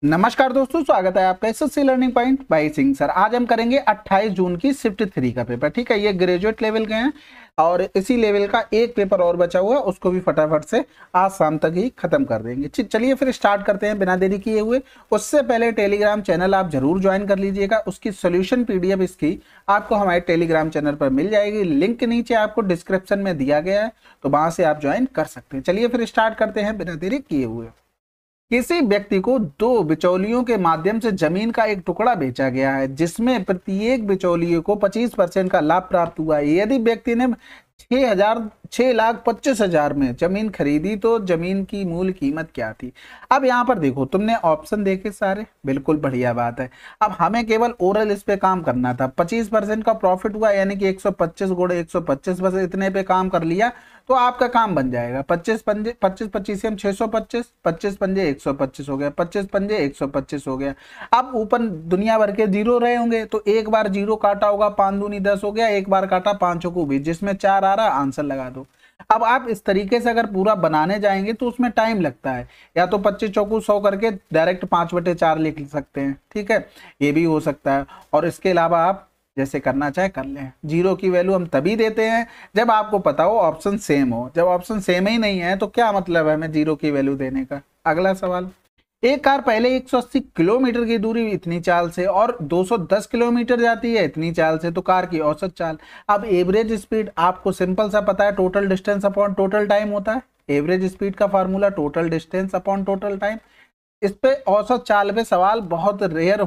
नमस्कार दोस्तों, स्वागत है आपका SSC learning point by Singh sir. आज हम करेंगे 28 जून की शिफ्ट 3 का पेपर। ठीक है, ये ग्रेजुएट लेवल के हैं और इसी लेवल का एक पेपर और बचा हुआ है, उसको भी फटाफट से आज शाम तक ही खत्म कर देंगे। चलिए फिर स्टार्ट करते हैं बिना देरी किए हुए। उससे पहले टेलीग्राम चैनल आप जरूर ज्वाइन कर लीजिएगा। उसकी सोल्यूशन पीडीएफ इसकी आपको हमारे टेलीग्राम चैनल पर मिल जाएगी। लिंक नीचे आपको डिस्क्रिप्शन में दिया गया है, तो वहां से आप ज्वाइन कर सकते हैं। चलिए फिर स्टार्ट करते हैं बिना देरी किए हुए। किसी व्यक्ति को दो बिचौलियों के माध्यम से जमीन का एक टुकड़ा बेचा गया है, जिसमें प्रत्येक बिचौलिए को 25% का लाभ प्राप्त हुआ है। यदि व्यक्ति ने 6,25,000 में जमीन खरीदी तो जमीन की मूल कीमत क्या थी। अब यहाँ पर देखो, तुमने ऑप्शन देखे सारे, बिल्कुल बढ़िया बात है। अब हमें केवल ओरल इस पे काम करना था। 25% का प्रॉफिट हुआ, यानी कि 125 गुणे 125, बस इतने पे काम कर लिया तो आपका काम बन जाएगा। 25 पंजे 25 25 हम 625, 25 पंजे 125 हो गया, 25 पंजे 125 हो गया। अब ऊपर दुनिया भर के जीरो रहे होंगे, तो एक बार जीरो काटा होगा, 5 दूनी 10 हो गया, एक बार काटा 5 को 20, जिसमें 4 आ रहा, आंसर लगा दो। अब आप इस तरीके से अगर पूरा बनाने जाएंगे तो उसमें टाइम लगता है। या तो 25 चौकू 100 करके डायरेक्ट 5/4 लिख सकते हैं। ठीक है, ये भी हो सकता है। और इसके अलावा आप जैसे करना चाहे कर लें। जीरो की वैल्यू हम तभी देते हैं जब आपको पता हो ऑप्शन सेम हो। जब ऑप्शन सेम ही नहीं है तो क्या मतलब है हमें जीरो की वैल्यू देने का। अगला सवाल, एक कार पहले 180 किलोमीटर की दूरी इतनी चाल से और 210 किलोमीटर जाती है इतनी चाल से, तो कार की औसत चाल। अब एवरेज स्पीड आपको सिंपल सा पता है, total distance upon total time होता है। एवरेज स्पीड का formula total distance upon total time. इस पे औसत चाल पे सवाल बहुत रेयर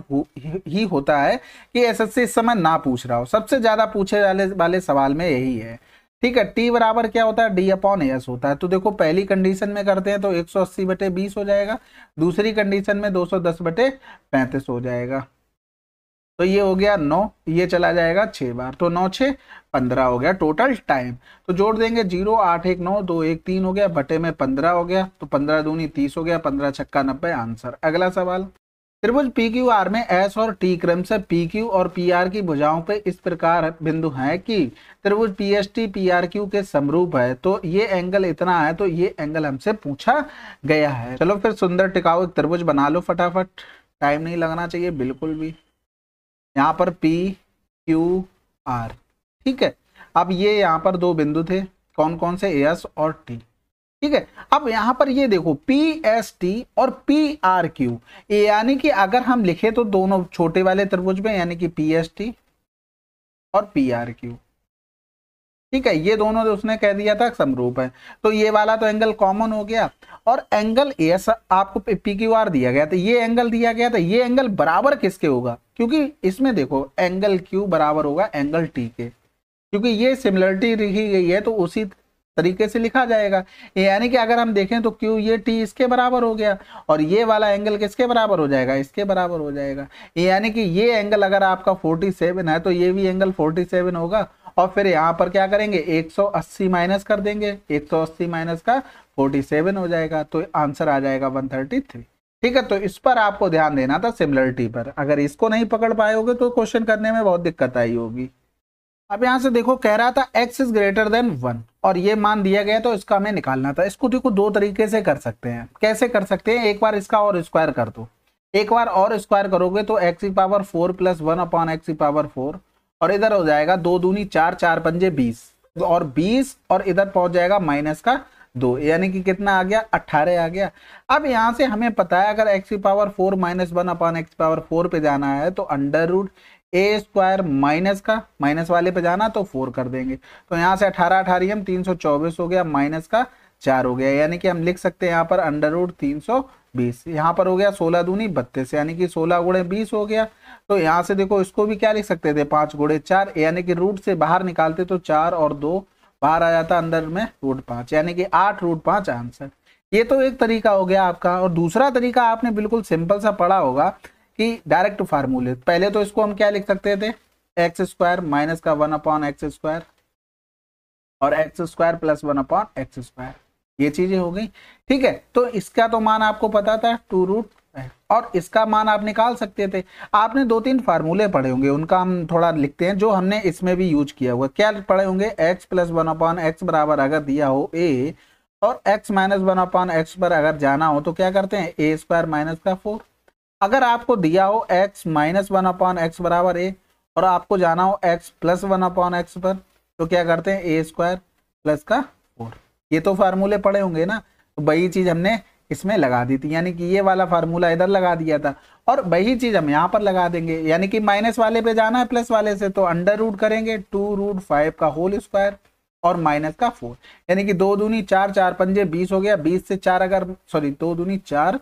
ही होता है कि एसएससी इस समय ना पूछ रहा हो। सबसे ज्यादा पूछे वाले सवाल में यही है। ठीक है, टी बराबर क्या होता है, डी अपॉन एस होता है। तो देखो, पहली कंडीशन में करते हैं तो 180/20 हो जाएगा, दूसरी कंडीशन में 210/35 हो जाएगा। तो ये हो गया 9, ये चला जाएगा 6 बार, तो 9 6 15 हो गया टोटल टाइम। तो जोड़ देंगे 0 8 1 9 2 1 3 हो गया, बटे में 15 हो गया, तो 15 दूनी 30 हो गया, 15 छक्का 90 आंसर। अगला सवाल, त्रिभुज पी क्यू आर में एस और टी क्रम से पी क्यू और पी आर की भुजाओं पे इस प्रकार बिंदु है कि त्रिभुज P S T P R Q के समरूप है, तो ये एंगल इतना है, तो ये एंगल हमसे पूछा गया है। चलो फिर सुंदर टिकाऊ एक त्रिभुज बना लो फटाफट, टाइम नहीं लगना चाहिए बिल्कुल भी। यहाँ पर पी क्यू आर, ठीक है। अब ये यहाँ पर दो बिंदु थे, कौन कौन से, एस और टी। ठीक है, अब यहाँ पर ये देखो पी एस टी और पी आर क्यू, यानी कि अगर हम लिखे तो दोनों छोटे वाले त्रिभुज में, यानी कि पी एस टी और पी आर क्यू। ठीक है, ये दोनों उसने कह दिया था समरूप है, तो ये वाला तो एंगल कॉमन हो गया। और एंगल एस आपको पी क्यू आर दिया गया था, ये एंगल दिया गया था, ये एंगल बराबर किसके होगा, क्योंकि इसमें देखो एंगल क्यू बराबर होगा एंगल टी के, क्योंकि ये सिमिलरिटी लिखी गई है तो उसी तरीके से लिखा जाएगा। यानी कि अगर हम देखें तो क्यू ये टी इसके बराबर हो गया, और ये वाला एंगल किसके बराबर हो जाएगा, इसके बराबर हो जाएगा। यानी कि ये एंगल अगर आपका 47 है तो ये भी एंगल 47 होगा। और फिर यहाँ पर क्या करेंगे, 180 माइनस कर देंगे, 180 माइनस का 47 हो जाएगा, तो आंसर आ जाएगा 133। ठीक है, तो इस पर आपको ध्यान देना था, सिमिलरिटी पर। अगर इसको नहीं पकड़ पाए होगे तो क्वेश्चन करने में बहुत दिक्कत आई होगी। अब यहां से देखो, कह रहा था x इज ग्रेटर देन 1 और ये मान दिया गया, तो इसका हमें निकालना था। इसको देखो दो तरीके से कर सकते हैं। कैसे कर सकते हैं, एक बार इसका और स्क्वायर कर दो, एक बार और स्क्वायर करोगे तो x⁴ प्लस 1/x⁴, और इधर हो जाएगा 2 दूनी 4 4 पंजे 20, और 20 और इधर पहुंच जाएगा -2, यानी कि कितना आ गया, 18 आ गया। अब यहां से हमें पता है अगर x⁴ माइनस 1/x⁴ पे जाना है तो √a² माइनस का, माइनस वाले पे जाना तो 4 कर देंगे, तो यहाँ से 18 18 हम 324 हो गया, माइनस का 4 हो गया, यानी कि हम लिख सकते हैं यहाँ पर √320। यहाँ पर हो गया 16 दूनी 32, यानी कि 16 गुणे 20 हो गया। तो यहाँ से देखो इसको भी क्या लिख सकते थे, 5 गुणे 4, यानी कि रूट से बाहर निकालते तो 4 और 2 बाहर आ जाता, अंदर में √5, यानी कि 8√5 आंसर। ये तो एक तरीका हो गया आपका। और दूसरा तरीका आपने बिल्कुल सिंपल सा पढ़ा होगा कि डायरेक्ट फार्मूले। पहले तो इसको हम क्या लिख सकते थे, x² माइनस का 1/x² और x² प्लस 1/x², ये चीजें हो गई। ठीक है, तो इसका तो मान आपको पता था 2√, और इसका मान आप निकाल सकते थे। आपने 2-3 फार्मूले पढ़े होंगे, उनका हम थोड़ा लिखते हैं जो हमने इसमें भी यूज किया हुआ। क्या पढ़े होंगे, x प्लस 1/x बराबर अगर दिया हो a, और x माइनस 1/x पर अगर जाना हो तो क्या करते हैं, a² माइनस का 4, अगर आपको दिया हो x -1 अपॉन एक्स बराबर a और आपको जाना हो x +1 अपॉन एक्स पर, तो क्या करते हैं a स्क्वायर प्लस का 4। ये तो फार्मूले पड़े होंगे ना, तो वही चीज हमने इसमें लगा दी थी, यानी कि ये वाला फार्मूला इधर लगा दिया था और वही चीज हम यहाँ पर लगा देंगे, यानी कि माइनस वाले पे जाना है प्लस वाले से, तो अंडर रूट करेंगे 2√5 का होल स्क्वायर और माइनस का 4, यानी कि 2 दूनी 4, 4 पंजे 20 हो गया। 20 से 4 अगर सॉरी 2 दूनी 4,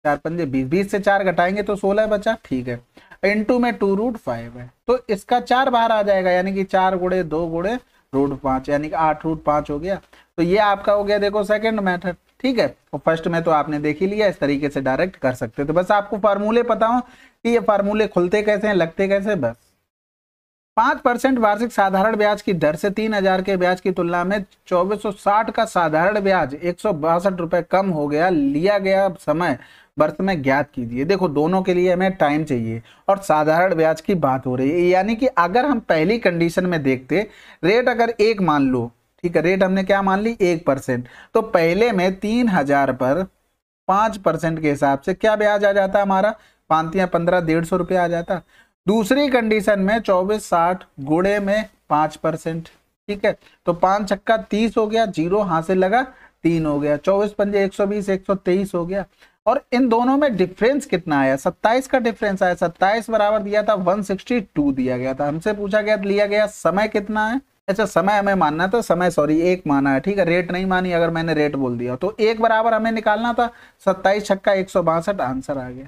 4 पंजे 20, 20 से 4 घटाएंगे तो 16 बचा, ठीक है। इनटू में 2√5 है तो इसका 4 बाहर आ जाएगा, यानी कि 4 गुणे 2 गुणे √5, यानी कि 8√5 हो गया। तो ये आपका हो गया देखो सेकंड मेथड, ठीक है। और फर्स्ट में तो आपने देख ही लिया, इस तरीके से डायरेक्ट कर सकते हो। तो बस आपको फार्मूले पता हो कि ये फार्मूले खुलते कैसे हैं, लगते कैसे, बस। 5% वार्षिक साधारण ब्याज की दर से 3000 के ब्याज की तुलना में 2460 का साधारण ब्याज 162 रुपए कम हो गया। लिया गया समय वर्ष में ज्ञात कीजिए। देखो दोनों के लिए हमें टाइम चाहिए और साधारण ब्याज की बात हो रही है, यानी कि अगर हम पहली कंडीशन में देखते, रेट अगर 1 मान लो, ठीक है, रेट हमने क्या मान ली 1%, तो पहले में 3000 पर 5% के हिसाब से क्या ब्याज आ जाता हमारा, 5 या 15, 150 रुपये आ जाता। दूसरी कंडीशन में 2460 गुणे में 5%, ठीक है, तो 5 छक्का 30 हो गया, जीरो हासिल लगा 3 हो गया, 24 पंजे 120, 123 हो गया। और इन दोनों में डिफरेंस कितना आया, 27 का डिफरेंस आया। 27 बराबर दिया था 162 दिया गया था, हमसे पूछा गया लिया गया समय कितना है। अच्छा समय हमें मानना था, समय सॉरी 1 माना है, ठीक है, रेट नहीं मानी। अगर मैंने रेट बोल दिया तो 1 बराबर हमें निकालना था 27 छक्का 162, आंसर आ गया।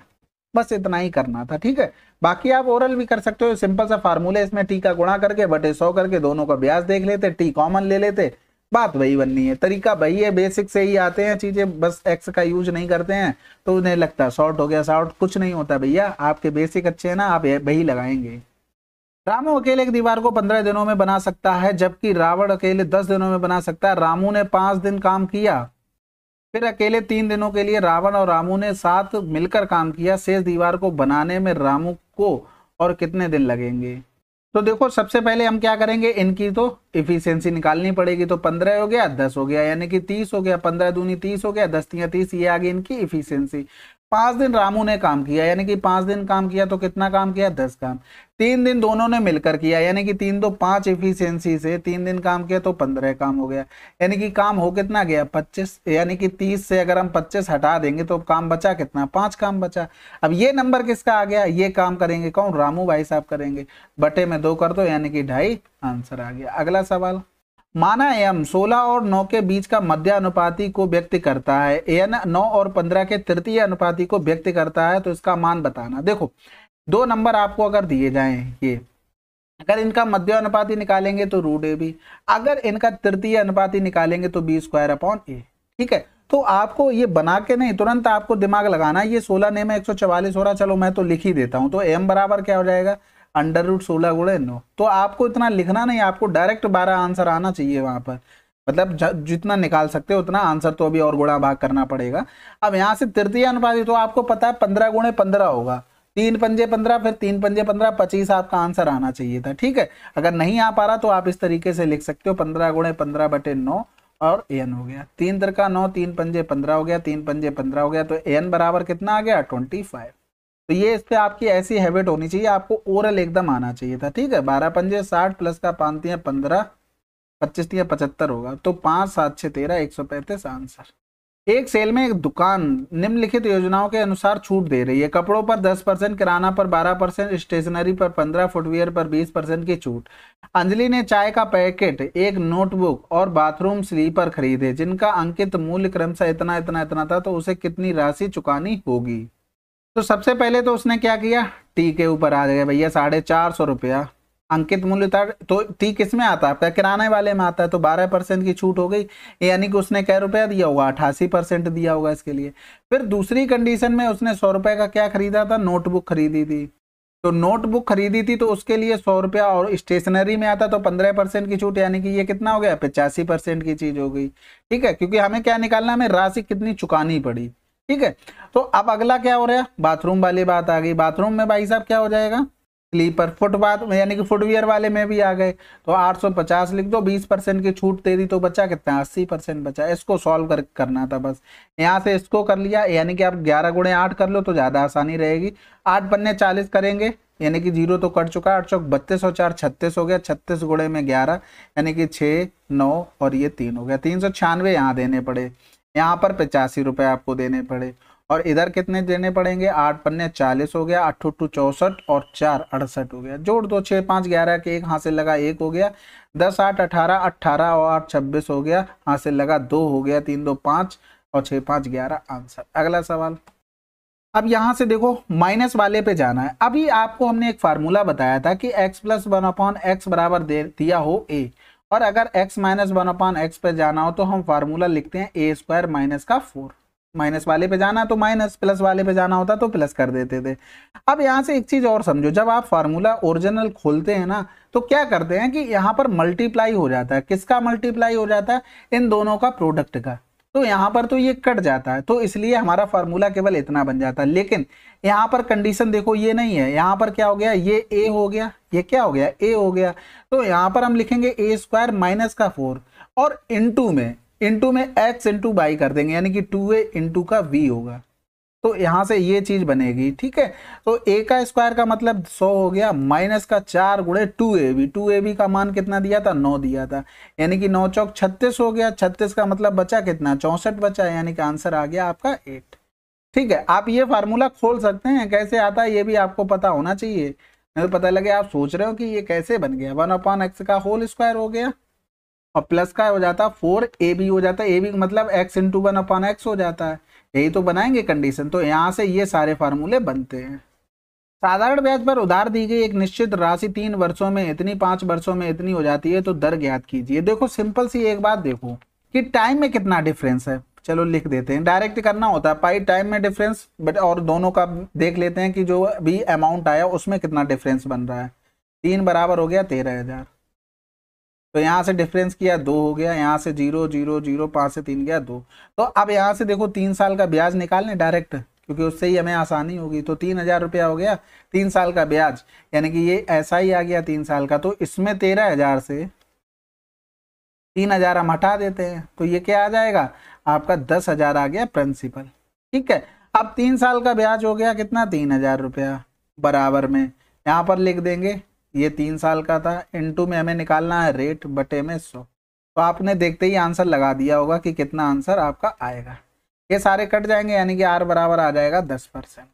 बस इतना ही करना था, ठीक है। बाकी आप ओरल भी कर सकते हो, सिंपल सा फार्मूला, इसमें टी का गुणा करके बटे 100 करके दोनों का ब्याज देख लेते, टी कॉमन ले लेते, बात वही बननी है। तरीका वही है, बेसिक से ही आते हैं चीजें, बस एक्स का यूज नहीं करते हैं तो उन्हें लगता शॉर्ट हो गया, शॉर्ट कुछ नहीं होता भैया, आपके बेसिक अच्छे हैं ना, आप वही लगाएंगे। रामू अकेले एक दीवार को 15 दिनों में बना सकता है, जबकि रावण अकेले 10 दिनों में बना सकता है। रामू ने 5 दिन काम किया, फिर अकेले 3 दिनों के लिए रावण और रामू ने साथ मिलकर काम किया। शेष दीवार को बनाने में रामू को और कितने दिन लगेंगे। तो देखो सबसे पहले हम क्या करेंगे, इनकी तो इफिशियंसी निकालनी पड़ेगी। तो 15 हो गया, 10 हो गया, यानी कि 30 हो गया, 15 दूनी 30 हो गया, 10 तिया 30, ये आ गई इनकी इफिशियंसी। 5 दिन रामू ने काम किया, यानी कि 5 दिन काम किया तो कितना काम किया, 10 काम। 3 दिन दोनों ने मिलकर किया, यानी कि 3 दो 5 इफिशियंसी से 3 दिन काम किया तो 15 काम हो गया, यानी कि काम हो कितना गया 25, यानी कि 30 से अगर हम 25 हटा देंगे तो काम बचा कितना, 5 काम बचा। अब ये नंबर किसका आ गया, ये काम करेंगे कौन, रामू भाई साहब करेंगे, बटे में 2 कर दो, यानी कि 2.5, आंसर आ गया। अगला सवाल, माना एम 16 और 9 के बीच का मध्य अनुपाती को व्यक्त करता है, एन 9 और 15 के तृतीय अनुपाती को व्यक्त करता है, तो इसका मान बताना। देखो 2 नंबर आपको अगर दिए जाएं, ये अगर इनका मध्य अनुपाती निकालेंगे तो √AB, अगर इनका तृतीय अनुपाती निकालेंगे तो B² ठीक है। तो आपको ये बना के नहीं, तुरंत आपको दिमाग लगाना, ये 16 ने में 144 हो रहा, चलो मैं तो लिख ही देता हूं। तो m बराबर क्या हो जाएगा, √16 गुणे 9। तो आपको इतना लिखना नहीं, आपको डायरेक्ट 12 आंसर आना चाहिए वहां पर, मतलब जितना निकाल सकते हो उतना आंसर, तो अभी और गुणा भाग करना पड़ेगा। अब यहाँ से तृतीय अनुपाती तो आपको पता है 15 गुणे 15 होगा, 3 पंजे 15, फिर 3 पंजे 15, 25 आपका आंसर आना चाहिए था, ठीक है। अगर नहीं आ पा रहा तो आप इस तरीके से लिख सकते हो, 15 गुणे 15 बटे 9 और n हो गया, 3 तिरका 9, 3 पंजे 15 हो गया, 3 पंजे 15 हो गया, तो n बराबर कितना आ गया 25। तो ये इस पे आपकी ऐसी हैबिट होनी चाहिए, आपको ओरल एकदम आना चाहिए था, ठीक है। 12 पंजे 60 प्लस का 5 तिया 15, 25 तिया 75 होगा, तो 5 7 6 13, 135 आंसर। एक सेल में एक दुकान निम्नलिखित योजनाओं के अनुसार छूट दे रही है, कपड़ों पर 10%, किराना पर 12%, स्टेशनरी पर 15%, फुटवियर पर 20% की छूट। अंजलि ने चाय का पैकेट, एक नोटबुक और बाथरूम स्लीपर खरीदे, जिनका अंकित मूल्य क्रमशः इतना इतना इतना था, तो उसे कितनी राशि चुकानी होगी। तो सबसे पहले तो उसने क्या किया, टी के ऊपर आ गया भैया 450 रुपया अंकित मूल्य था, तो टी किस में आता है आपका, किराने वाले में आता है, तो 12% की छूट हो गई, यानी कि उसने क्या रुपया दिया होगा, 88% दिया होगा इसके लिए। फिर दूसरी कंडीशन में उसने 100 रुपए का क्या खरीदा था, नोटबुक खरीदी थी, तो नोटबुक खरीदी थी तो उसके लिए 100 रुपया, और स्टेशनरी में आता तो 15% की छूट, यानी कि ये कितना हो गया 85% की चीज हो गई, ठीक है। क्योंकि हमें क्या निकालना, हमें राशि कितनी चुकानी पड़ी, ठीक है। तो अब अगला क्या हो रहा है, बाथरूम वाली बात आ गई। बाथरूम में भाई साहब क्या हो जाएगा, स्लीपर, फुटपाथ में यानी कि फुटवियर वाले में भी आ गए तो 850 लिख दो, 20% की छूट दे दी तो बचा कितना, 80% बचा। इसको सॉल्व करना था बस, यहाँ से इसको कर लिया, यानी कि आप 11 गुणे 8 कर लो तो ज़्यादा आसानी रहेगी। 8 पन्ने 40 करेंगे, यानी कि 0 तो कट चुका, 8 चौक 32 और 4 36 हो गया, 36 गुणे में 11 यानी कि 6 9 और ये 3 हो गया, 396 यहाँ देने पड़े, यहाँ पर 85 रुपये आपको देने पड़े, और इधर कितने देने पड़ेंगे, 8 पन्ने 40 हो गया, 8 8 64 और 4 68 हो गया, जोड़ दो, 6 5 11 के एक हासिल लगा 1 हो गया, 10 8 18 18 और 8 26 हो गया, हासिल लगा 2 हो गया, 3 2 5 और 6 5 11 आंसर। अगला सवाल, अब यहां से देखो माइनस वाले पे जाना है। अभी आपको हमने एक फार्मूला बताया था कि x प्लस 1/x बराबर दे दिया हो a, और अगर x माइनस 1/x पे जाना हो तो हम फार्मूला लिखते हैं a स्क्वायर माइनस का 4। माइनस वाले पे जाना तो माइनस, प्लस वाले पे जाना होता तो प्लस कर देते थे। अब यहाँ से एक चीज और समझो, जब आप फार्मूला ओरिजिनल खोलते हैं ना तो क्या करते हैं कि यहाँ पर मल्टीप्लाई हो जाता है, किसका मल्टीप्लाई हो जाता है, इन दोनों का प्रोडक्ट का, तो यहाँ पर तो ये कट जाता है, तो इसलिए हमारा फार्मूला केवल इतना बन जाता है। लेकिन यहाँ पर कंडीशन देखो ये नहीं है, यहाँ पर क्या हो गया, ये a हो गया, ये क्या हो गया, a हो गया, तो यहाँ पर हम लिखेंगे a स्क्वायर माइनस का 4 और इनटू में x इंटू बाई कर देंगे, यानी कि 2a इंटू का v होगा, तो यहां से ये चीज बनेगी। ठीक है, तो a का स्क्वायर का मतलब 100 हो गया, माइनस का 4 गुणे 2ab का मान कितना दिया था, 9 दिया था, यानी कि 9 चौक 36 हो गया, 36 का मतलब बचा कितना, 64 बचा, यानी कि आंसर आ गया आपका 8। ठीक है, आप ये फार्मूला खोल सकते हैं, कैसे आता है ये भी आपको पता होना चाहिए, नहीं तो पता लगे आप सोच रहे हो कि ये कैसे बन गया, 1/x का होल स्क्वायर हो गया और प्लस का हो जाता 4ab हो जाता है, ab मतलब x इंटू 1/x हो जाता है, यही तो बनाएंगे कंडीशन। तो यहां से ये सारे फार्मूले बनते हैं। साधारण ब्याज पर उधार दी गई एक निश्चित राशि 3 वर्षों में इतनी, 5 वर्षों में इतनी हो जाती है, तो दर ज्ञात कीजिए। देखो सिंपल सी एक बात देखो कि टाइम में कितना डिफरेंस है, चलो लिख देते हैं, डायरेक्ट करना होता है पाई टाइम में डिफरेंस, बट और दोनों का देख लेते हैं कि जो भी अमाउंट आया उसमें कितना डिफरेंस बन रहा है। 3 बराबर हो गया 13,000, तो यहाँ से डिफरेंस किया 2 हो गया, यहाँ से 0 0 0 5 से 3 गया 2। तो अब यहाँ से देखो 3 साल का ब्याज निकालने डायरेक्ट, क्योंकि उससे ही हमें आसानी होगी, तो 3,000 रुपया हो गया 3 साल का ब्याज, यानी कि ये ऐसा ही आ गया 3 साल का, तो इसमें 13,000 से 3,000 हम हटा देते हैं, तो ये क्या आ जाएगा आपका 10,000 आ गया प्रिंसिपल। ठीक है, अब 3 साल का ब्याज हो गया कितना, 3,000 रुपया, बराबर में यहाँ पर लिख देंगे ये 3 साल का था, इनटू में हमें निकालना है रेट बटे में 100, तो आपने देखते ही आंसर लगा दिया होगा कि कितना आंसर आपका आएगा। ये सारे कट जाएंगे, यानी कि r बराबर आ जाएगा 10%।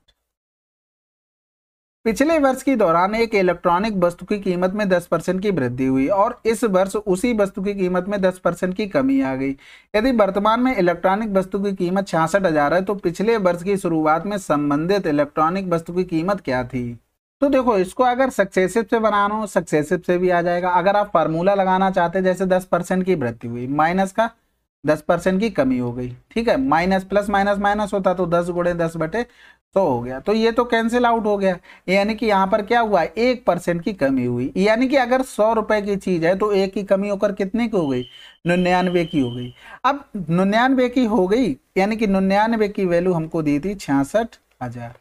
पिछले वर्ष के दौरान एक इलेक्ट्रॉनिक वस्तु की कीमत में 10% की वृद्धि हुई और इस वर्ष उसी वस्तु की कीमत में 10% की कमी आ गई। यदि वर्तमान में इलेक्ट्रॉनिक वस्तु की कीमत 66,000 है, तो पिछले वर्ष की शुरुआत में संबंधित इलेक्ट्रॉनिक वस्तु की कीमत क्या थी। तो देखो इसको अगर सक्सेसिव से बनाना हो सक्सेसिव से भी आ जाएगा, अगर आप फार्मूला लगाना चाहते हैं जैसे 10% की वृद्धि हुई, माइनस का 10% की कमी हो गई, ठीक है, माइनस प्लस माइनस माइनस होता तो 10 गुणे 10 बटे 100 हो गया, तो ये तो कैंसिल आउट हो गया, यानी कि यहाँ पर क्या हुआ 1% की कमी हुई, यानी कि अगर 100 रुपए की चीज है तो 1 की कमी होकर कितने की हो गई, 99 की हो गई। अब 99 की हो गई, यानी कि 99 की वैल्यू हमको दी थी 66,000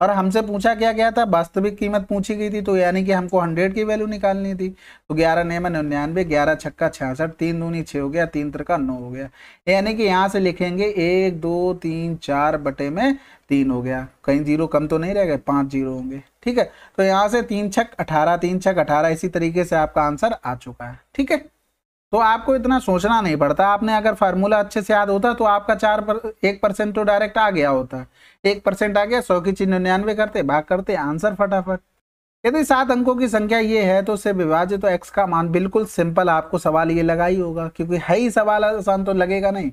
और हमसे पूछा क्या गया था, वास्तविक कीमत पूछी गई थी, तो यानी कि हमको 100 की वैल्यू निकालनी थी, तो 11 9 99, 11 छक्का 66, 3 दूनी 6 हो गया, 3 त्रिका 9 हो गया, यानी कि यहाँ से लिखेंगे 1 2 3 4 बटे में 3 हो गया, कहीं जीरो कम तो नहीं रह गए, 5 जीरो होंगे। ठीक है, तो यहाँ से 3 छक 18, 3 छक 18, इसी तरीके से आपका आंसर आ चुका है। ठीक है, तो आपको इतना सोचना नहीं पड़ता, आपने अगर फार्मूला अच्छे से याद होता तो आपका 1% तो डायरेक्ट आ गया होता, 1% आ गया, 100 की चीज 99 करते, भाग करते, आंसर फटाफट। यदि 7 अंकों की संख्या ये है तो उससे विभाजित तो x का मान, बिल्कुल सिंपल, आपको सवाल ये लगा ही होगा क्योंकि है ही सवाल, आसान तो लगेगा नहीं।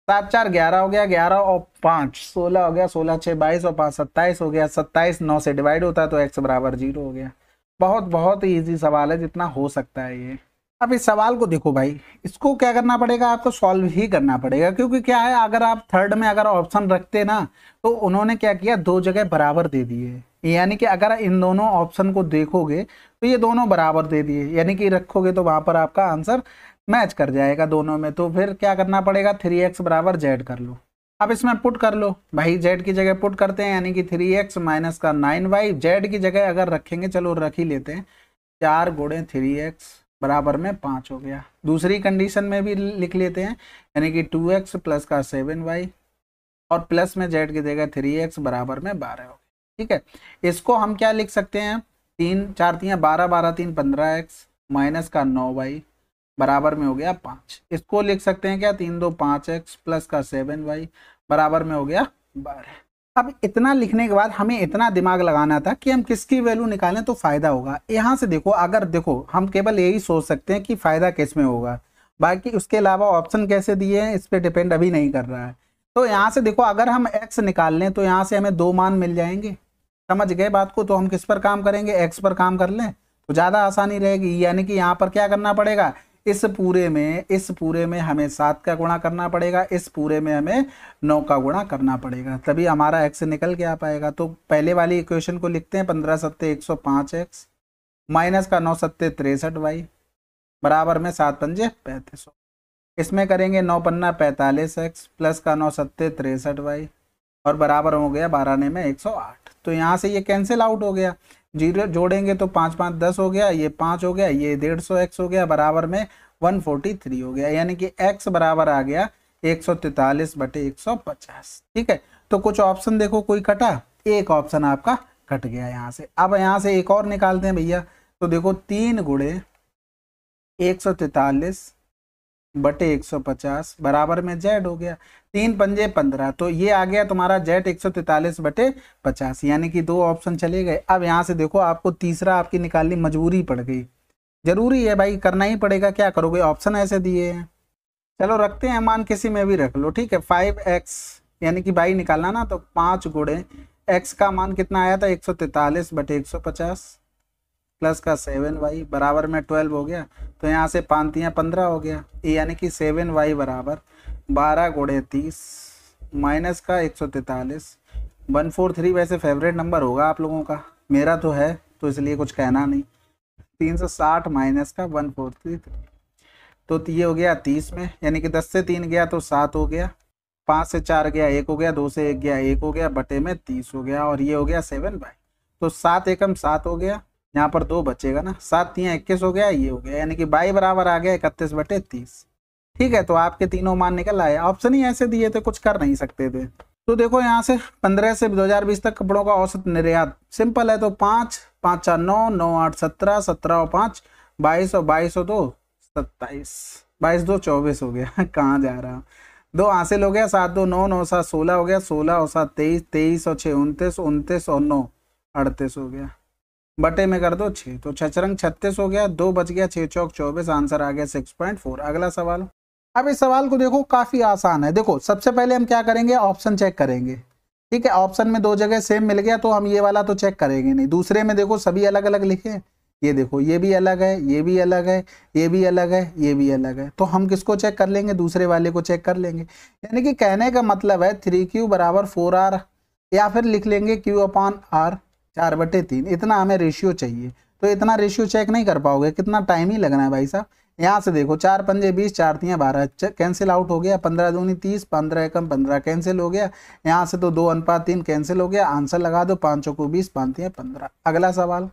7 4 11 हो गया, 11 और 5 16 हो गया, 16 6 22 और 5 27 हो गया, 27 9 से डिवाइड होता है तो x बराबर 0 हो गया। बहुत बहुत ईजी सवाल है, जितना हो सकता है ये। अब इस सवाल को देखो भाई, इसको क्या करना पड़ेगा, आपको सॉल्व ही करना पड़ेगा, क्योंकि क्या है, अगर आप थर्ड में अगर ऑप्शन रखते ना तो उन्होंने क्या किया, 2 जगह बराबर दे दिए, यानी कि अगर इन दोनों ऑप्शन को देखोगे तो ये दोनों बराबर दे दिए, यानी कि रखोगे तो वहां पर आपका आंसर मैच कर जाएगा दोनों में, तो फिर क्या करना पड़ेगा, 3x बराबर z कर लो, अब इसमें पुट कर लो भाई, जेड की जगह पुट करते हैं, यानी कि 3x माइनस का 9y, जेड की जगह अगर रखेंगे, चलो रख ही लेते हैं, 4 गुणे 3x बराबर में 5 हो गया। दूसरी कंडीशन में भी लिख लेते हैं, यानी कि 2x प्लस का 7y और प्लस में जेड की जगह 3x बराबर में 12 हो गया। ठीक है, इसको हम क्या लिख सकते हैं, 3 4 3 12, 12 3 15x माइनस का 9y बराबर में हो गया 5। इसको लिख सकते हैं क्या, 3 2 5x प्लस का 7y बराबर में हो गया 12। अब इतना लिखने के बाद हमें इतना दिमाग लगाना था कि हम किसकी वैल्यू निकालें तो फायदा होगा। यहाँ से देखो, अगर देखो हम केवल यही सोच सकते हैं कि फायदा किस में होगा, बाकी उसके अलावा ऑप्शन कैसे दिए हैं इस पर डिपेंड अभी नहीं कर रहा है। तो यहाँ से देखो, अगर हम x निकाल लें तो यहाँ से हमें 2 मान मिल जाएंगे। समझ गए बात को? तो हम किस पर काम करेंगे, x पर काम कर लें तो ज़्यादा आसानी रहेगी। यानी कि यहाँ पर क्या करना पड़ेगा, इस पूरे में हमें 7 का गुणा करना पड़ेगा, इस पूरे में हमें 9 का गुणा करना पड़ेगा, तभी हमारा x निकल के आ पाएगा। तो पहले वाली इक्वेशन को लिखते हैं, 15 सत्ते 105x माइनस का 9 सत्ते 63y बराबर में 7 पंजे 35। इसमें करेंगे 9 पन्ना 45x प्लस का 9 सत्ते 63y और बराबर हो गया 12 में 108। तो यहाँ से ये कैंसिल आउट हो गया, जीरो जोड़ेंगे तो 5 5 10 हो गया, ये 5 हो गया, ये 150x हो गया, बराबर में 143 हो गया। यानी कि x बराबर आ गया 143/150। ठीक है, तो कुछ ऑप्शन देखो, कोई कटा, एक ऑप्शन आपका कट गया यहाँ से। अब यहाँ से एक और निकालते हैं भैया, तो देखो 3 गुणे 143/150 बराबर में जेड हो गया, 3 पंजे 15, तो ये आ गया तुम्हारा जेड 143/50, यानी कि 2 ऑप्शन चले गए। अब यहाँ से देखो, आपको तीसरा आपकी निकालनी मजबूरी पड़ गई, जरूरी है भाई, करना ही पड़ेगा, क्या करोगे, ऑप्शन ऐसे दिए हैं। चलो रखते हैं मान, किसी में भी रख लो। ठीक है, 5x यानी कि भाई निकालना ना, तो 5 गुणे x का मान कितना आया था 143/150 प्लस का 7y बराबर में 12 हो गया। तो यहाँ से 5 3 15 हो गया, यानी कि 7y बराबर 12 गुणे 30 माइनस का 143। 143 वैसे फेवरेट नंबर होगा आप लोगों का, मेरा तो है, तो इसलिए कुछ कहना नहीं। 360 माइनस का 143, तो ये हो गया 30 में, यानी कि 10 से 3 गया तो 7 हो गया, 5 से 4 गया 1 हो गया, 2 से 1 गया 1 हो गया, बटे में 30 हो गया, और ये हो गया 7y। तो 7 एकम 7 हो गया, यहाँ पर 2 बचेगा ना, 7 3 21 हो गया, ये हो गया, यानी कि y बराबर आ गया 31/30। ठीक है, तो आपके तीनों मान निकल आए। ऑप्शन ही ऐसे दिए थे, कुछ कर नहीं सकते थे। तो देखो यहाँ से 15 से 2020 तक कपड़ों का औसत निर्यात सिंपल है, तो 5 5 4 9 9 8 17 17 और 5 22 और 22 और 2 27, 22 2 24 हो गया कहाँ जा रहा हूँ, 2 हासिल हो गया, 7 2 9 9 7 16 हो गया, 16 और 7 23 23 और 6 29 29 और 9 38 हो गया, बटे में कर दो 6, तो 6 रंग 36 हो गया, 2 बच गया, 6 चौक 24, आंसर आ गया 6.4। अगला सवाल। अब इस सवाल को देखो, काफी आसान है। देखो सबसे पहले हम क्या करेंगे, ऑप्शन चेक करेंगे। ठीक है, ऑप्शन में 2 जगह सेम मिल गया तो हम ये वाला तो चेक करेंगे नहीं। दूसरे में देखो सभी अलग अलग लिखे हैं, ये देखो ये भी अलग है, ये भी अलग है, ये भी अलग है, ये भी अलग है, तो हम किसको चेक कर लेंगे, दूसरे वाले को चेक कर लेंगे। यानी कि कहने का मतलब है 3q बराबर 4r, या फिर लिख लेंगे q/r 4/3। इतना हमें रेशियो चाहिए, तो इतना रेशियो चेक नहीं कर पाओगे, कितना टाइम ही लगना है भाई साहब। यहाँ से देखो 4 पंजे 20, 4 3 12, कैंसिल आउट हो गया, 15 दूनी 30, 15 एकम 15 कैंसिल हो गया, यहाँ से तो 2:3 कैंसिल हो गया, आंसर लगा दो, 5 चौको 20, 5 3 15। अगला सवाल।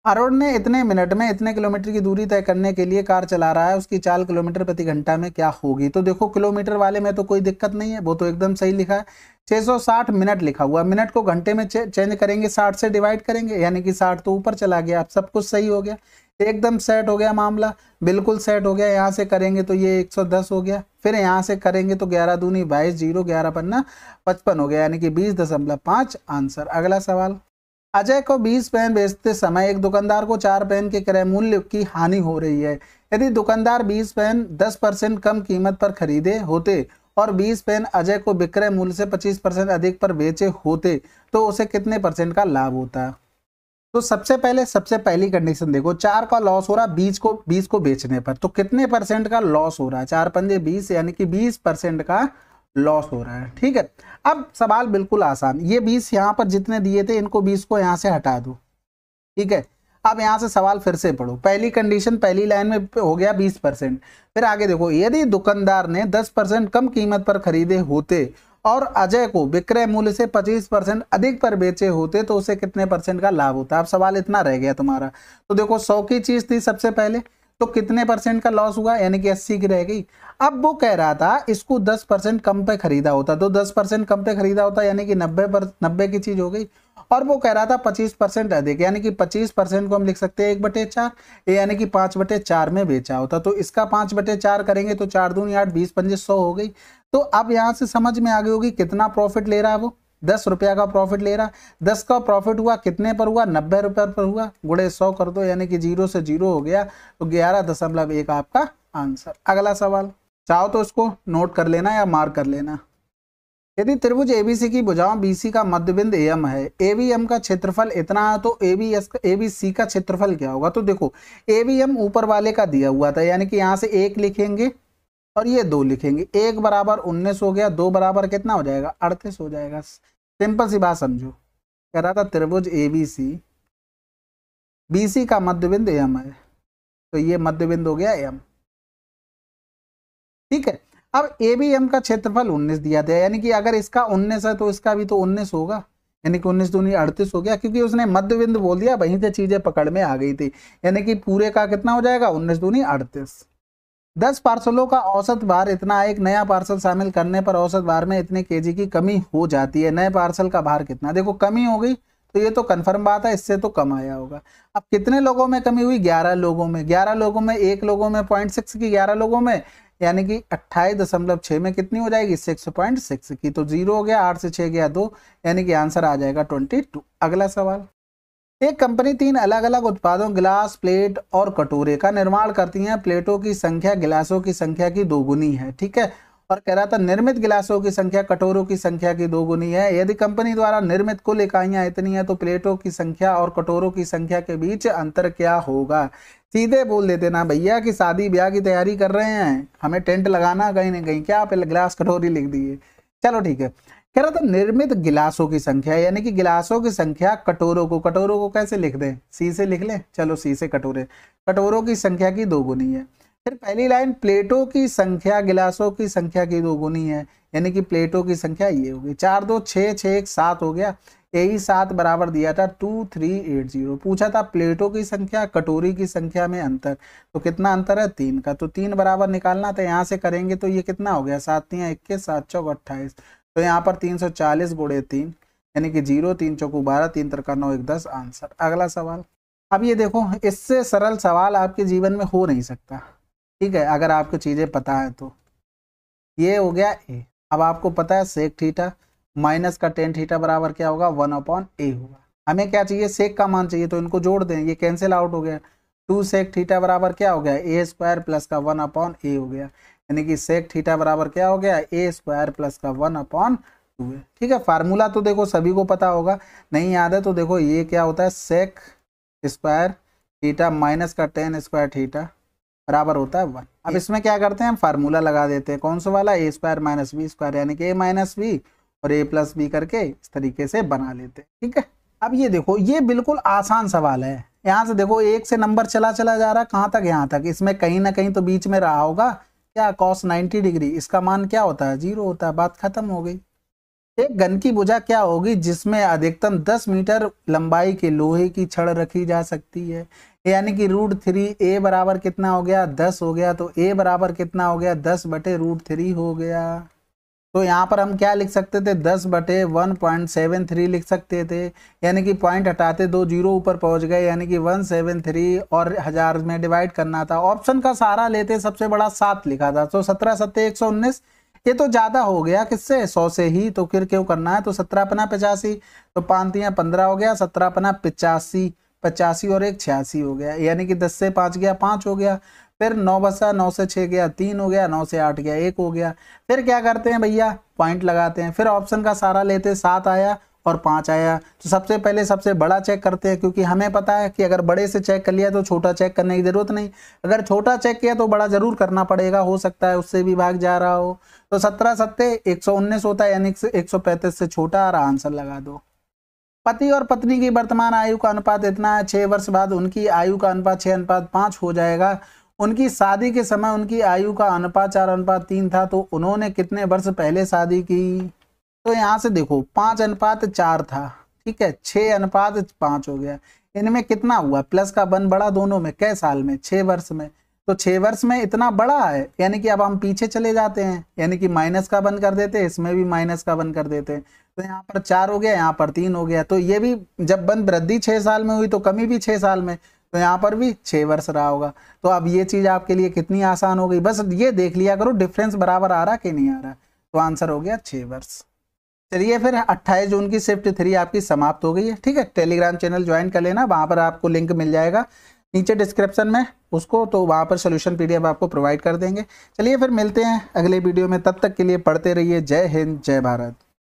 अरुण ने इतने मिनट में इतने किलोमीटर की दूरी तय करने के लिए कार चला रहा है, उसकी चाल किलोमीटर प्रति घंटा में क्या होगी। तो देखो किलोमीटर वाले में तो कोई दिक्कत नहीं है, वो तो एकदम सही लिखा है। 660 मिनट लिखा हुआ, मिनट को घंटे में चेंज करेंगे, 60 से डिवाइड करेंगे, यानी कि 60 तो ऊपर चला गया। अब सब कुछ सही हो गया, एकदम सेट हो गया मामला, बिल्कुल सेट हो गया। यहाँ से करेंगे तो ये 110 हो गया, फिर यहाँ से करेंगे तो 11 दूनी 22, 0 11 पन्ना 55 हो गया, यानी कि 20.5 आंसर। अगला सवाल। अजय को 20 पेन बेचते समय एक दुकानदार को 4 पेन के क्रय मूल्य की हानि हो रही है। यदि दुकानदार 20 पेन 10% कम कीमत पर खरीदे होते और 20 पेन अजय को विक्रय मूल्य से 25% अधिक पर बेचे होते तो उसे कितने % का लाभ होता। तो सबसे पहली कंडीशन देखो, 4 का लॉस हो रहा 20 को बेचने पर, तो कितने % का लॉस हो रहा है, 4 पंजे 20, यानी कि 20% का लॉस हो रहा है। ठीक है, अब सवाल बिल्कुल आसान, ये 20 यहाँ पर जितने दिए थे इनको 20 को यहाँ से हटा दो। ठीक है, अब यहाँ से सवाल फिर से पढ़ो। पहली कंडीशन पहली लाइन में हो गया 20%, फिर आगे देखो, यदि दुकानदार ने 10% कम कीमत पर खरीदे होते और अजय को विक्रय मूल्य से 25% अधिक पर बेचे होते तो उसे कितने परसेंट का लाभ होता। अब सवाल इतना रह गया तुम्हारा। तो देखो 100 की चीज थी सबसे पहले, तो कितने परसेंट का लॉस हुआ, यानी कि 80 की रह गई। अब वो कह रहा था इसको 10% कम पे खरीदा होता, तो 10% कम पे खरीदा होता यानी कि 90 की चीज हो गई। और वो कह रहा था 25% अधिक, यानी कि 25% को हम लिख सकते हैं 1/4, यानी कि 5/4 में बेचा होता। तो इसका 5/4 करेंगे तो 4 दूनी 8, 20 पंजे 100 हो गई। तो अब यहाँ से समझ में आ गई होगी कितना प्रॉफिट ले रहा है वो, 10 रुपया का प्रॉफिट ले रहा। 10 का प्रॉफिट हुआ कितने पर हुआ, 90 रुपये पर हुआ, गुणे 100 कर दो, यानी कि 0 से 0 हो गया, तो 11.1 आपका आंसर। अगला सवाल, चाहो तो इसको नोट कर लेना या मार्क कर लेना। यदि त्रिभुज एबीसी की भुजाओं बीसी का मध्यबिंदु एम है, एबीएम का क्षेत्रफल इतना है, तो एबीसी का क्षेत्रफल क्या होगा। तो देखो एबीएम ऊपर वाले का दिया हुआ था, यानी कि यहाँ से 1 लिखेंगे और ये 2 लिखेंगे। 1 बराबर 19 हो गया, 2 बराबर कितना हो जाएगा, 38 हो जाएगा। सिंपल सी बात समझो, कह रहा था त्रिभुज एबीसी, बीसी का मध्यबिंदु एम है, तो ये मध्यबिंदु हो गया एम। ठीक है, अब एबीएम का क्षेत्रफल 19 दिया था, यानी कि अगर इसका 19 है तो इसका भी तो 19 होगा, यानी कि 19 दूनी 38 हो गया, क्योंकि उसने मध्यबिंदु बोल दिया, वहीं से चीजें पकड़ में आ गई थी। यानी कि पूरे का कितना हो जाएगा, 19 दूनी 38। 10 पार्सलों का औसत भार इतना, एक नया पार्सल शामिल करने पर औसत भार में इतने केजी की कमी हो जाती है। नए पार्सल का भार कितना, देखो कमी हो गई तो ये तो कंफर्म बात है, इससे तो कम आया होगा। अब कितने लोगों में कमी हुई, 11 लोगों में। 11 लोगों में, 1 लोगों में 0.6 की, 11 लोगों में यानी कि 28.6 में कितनी हो जाएगी, 6.6 की। तो 0 हो गया, 8 से 6 गया 2, यानी कि आंसर आ जाएगा 22। अगला सवाल, एक कंपनी 3 अलग अलग उत्पादों गिलास, प्लेट और कटोरे का निर्माण करती है। प्लेटों की संख्या गिलासों की संख्या की 2 गुनी है। ठीक है, और कह रहा था निर्मित गिलासों की संख्या कटोरों की संख्या की 2 गुनी है। यदि कंपनी द्वारा निर्मित कुल इकाइयां इतनी है तो प्लेटों की संख्या और कटोरों की संख्या के बीच अंतर क्या होगा। सीधे बोल देते ना भैया कि शादी ब्याह की तैयारी कर रहे हैं, हमें टेंट लगाना कहीं ना कहीं, क्या पहले गिलास कटोरी लिख दिए। चलो ठीक है, कह रहा था निर्मित गिलासों की संख्या, यानी कि गिलासों की संख्या कटोरों को कैसे लिख दें, सी से लिख लें। चलो सी से कटोरे, कटोरों की संख्या की 2 गुनी है। फिर पहली लाइन, प्लेटों की संख्या गिलासों की संख्या की 2 गुनी है, यानी कि प्लेटों की संख्या ये होगी। 4 2 6 6 1 7 हो गया, यही 7 बराबर दिया था 2380। पूछा था प्लेटों की संख्या कटोरी की संख्या में अंतर, तो कितना अंतर है, 3 का। तो 3 बराबर निकालना था, यहाँ से करेंगे तो ये कितना हो गया, 7 3 21, 7 चौक 28। तो यहाँ पर 340 गुणे 3, यानी कि 0 3 चौको 12, 3 तिरका 9 1 10 आंसर। अगला सवाल, अब ये देखो इससे सरल सवाल आपके जीवन में हो नहीं सकता। ठीक है, अगर आपको चीजें पता है तो। ये हो गया ए। अब आपको पता है सेक थीटा माइनस का टेन थीटा बराबर क्या होगा, 1/a होगा। हमें क्या चाहिए, सेक का मान चाहिए, तो इनको जोड़ दें, ये कैंसिल आउट हो गया। 2 सेक थीटा बराबर क्या हो गया, a² प्लस का 1/a हो गया, यानी कि सेक थीटा बराबर क्या हो गया, a² प्लस का 1/2 है। ठीक है, फार्मूला तो देखो सभी को पता होगा, नहीं याद है तो देखो ये क्या होता है, सेक स्क्वायर थीटा माइनस का टेन स्क्वायर थीटा बराबर होता है 1। अब इसमें क्या करते हैं, हम फार्मूला लगा देते हैं, कौन सा वाला, a² माइनस b² यानी कि a माइनस b और a प्लस बी करके इस तरीके से बना लेते हैं। ठीक है, अब ये देखो ये बिल्कुल आसान सवाल है। यहाँ से देखो 1 से नंबर चला चला जा रहा, कहाँ तक, यहाँ तक। इसमें कहीं ना कहीं तो बीच में रहा होगा क्या, cos 90 डिग्री, इसका मान क्या होता है, 0 होता है, बात खत्म हो गई। एक घन की भुजा क्या होगी जिसमें अधिकतम 10 मीटर लंबाई के लोहे की छड़ रखी जा सकती है, यानी कि √3, a बराबर कितना हो गया, 10 हो गया, तो a बराबर कितना हो गया, 10/√3 हो गया। तो यहाँ पर हम क्या लिख सकते थे, 10/1.73 लिख सकते थे, यानी कि पॉइंट हटाते 2 जीरो ऊपर पहुंच गए, यानी कि 173 और 1000 में डिवाइड करना था। ऑप्शन का सहारा लेते सबसे बड़ा 7 लिखा था, तो 17 7 119, ये तो ज्यादा हो गया किससे, 100 से ही, तो फिर क्यों करना है, तो 17 पना 85, तो 5 3 15 हो गया, 17 पना 85, 85 और 1 86 हो गया, यानी कि 10 से 5 गया 5 हो गया। फिर 9 बसा 9 से 6 गया 3 हो गया, 9 से 8 गया 1 हो गया। फिर क्या करते हैं भैया, पॉइंट लगाते हैं, फिर ऑप्शन का सहारा लेते, 7 आया और 5 आया, तो सबसे पहले सबसे बड़ा चेक करते हैं, क्योंकि हमें पता है कि अगर बड़े से चेक कर लिया तो छोटा चेक करने की जरूरत नहीं, अगर छोटा चेक किया तो बड़ा जरूर करना पड़ेगा, हो सकता है उससे भी भाग जा रहा हो। तो 17 7 119 होता है, यानी 135 से छोटा, और आंसर लगा दो। पति और पत्नी की वर्तमान आयु का अनुपात इतना है, 6 वर्ष बाद उनकी आयु का अनुपात 6:5 हो जाएगा। उनकी शादी के समय उनकी आयु का अनुपात 4:3 था, तो उन्होंने कितने वर्ष पहले शादी की, तो यहाँ से देखो 5:4 था, ठीक है, 6:5 हो गया। इनमें कितना हुआ, प्लस का 1 बढ़ा दोनों में, कै साल में, 6 वर्ष में। तो 6 वर्ष में इतना बड़ा है, यानी कि अब हम पीछे चले जाते हैं, यानी कि माइनस का 1 कर देते हैं, इसमें भी माइनस का 1 कर देते हैं। तो यहाँ पर 4 हो गया, यहाँ पर 3 हो गया। तो ये भी जब 1 वृद्धि 6 साल में हुई तो कमी भी 6 साल में, तो यहाँ पर भी 6 वर्ष रहा होगा। तो अब ये चीज आपके लिए कितनी आसान हो गई, बस ये देख लिया करो डिफरेंस बराबर आ रहा कि नहीं आ रहा। तो आंसर हो गया 6 वर्ष। चलिए फिर 28 जून की शिफ्ट 3 आपकी समाप्त हो गई है, ठीक है। टेलीग्राम चैनल ज्वाइन कर लेना, वहां पर आपको लिंक मिल जाएगा नीचे डिस्क्रिप्शन में उसको, तो वहां पर सोल्यूशन PDF आपको प्रोवाइड कर देंगे। चलिए फिर मिलते हैं अगले वीडियो में, तब तक के लिए पढ़ते रहिए। जय हिंद, जय भारत।